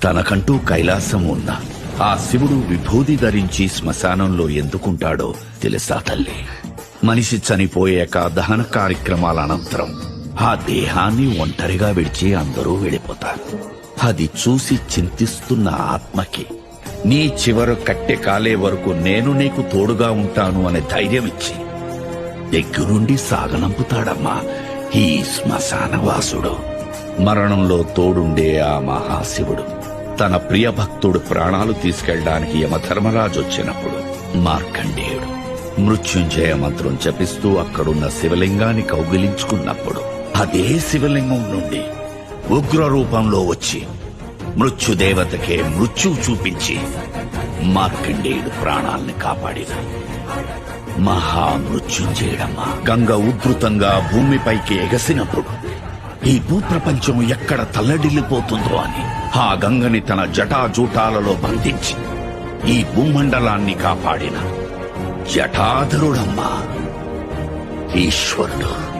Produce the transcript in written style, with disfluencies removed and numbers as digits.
తనకంటూ కైలాసం ఉన్న ఆ శివుడు విభూది ధరించి శ్మశానంలో ఎందుకుంటాడో తెలుసా తల్లి? మనిషి చనిపోయాక దహన కార్యక్రమాల అనంతరం ఆ దేహాన్ని ఒంటరిగా విడిచి అందరూ వెళ్ళిపోతారు. అది చూసి చింతిస్తున్న ఆత్మకి నీ చివర కట్టె కాలే వరకు నేను నీకు తోడుగా ఉంటాను అనే ధైర్యం ఇచ్చి దగ్గరుండి సాగనంపుతాడమ్మా ఈ శ్మశానవాసుడు. మరణంలో తోడుండే ఆ మహాశివుడు తన ప్రియ భక్తుడు ప్రాణాలు తీసుకెళ్లడానికి యమధర్మరాజు వచ్చినప్పుడు మార్కండేయుడు మృత్యుంజయ మంత్రం జపిస్తూ అక్కడున్న శివలింగాన్ని కౌగిలించుకున్నప్పుడు అదే శివలింగం నుండి ఉగ్ర రూపంలో వచ్చి మృత్యుదేవతకే మృత్యువు చూపించి మార్కండేయుడు ప్రాణాల్ని కాపాడిన మహామృత్యుంజయుడమ్మా. గంగ ఉధృతంగా భూమిపైకి ఎగసినప్పుడు ఈ భూప్రపంచం ఎక్కడ తల్లడిల్లిపోతుందో అని ఆ గంగని తన జటాజూటాలలో బంధించి ఈ భూమండలాన్ని కాపాడిన జటాధరుడమ్మా ఈశ్వరుడు.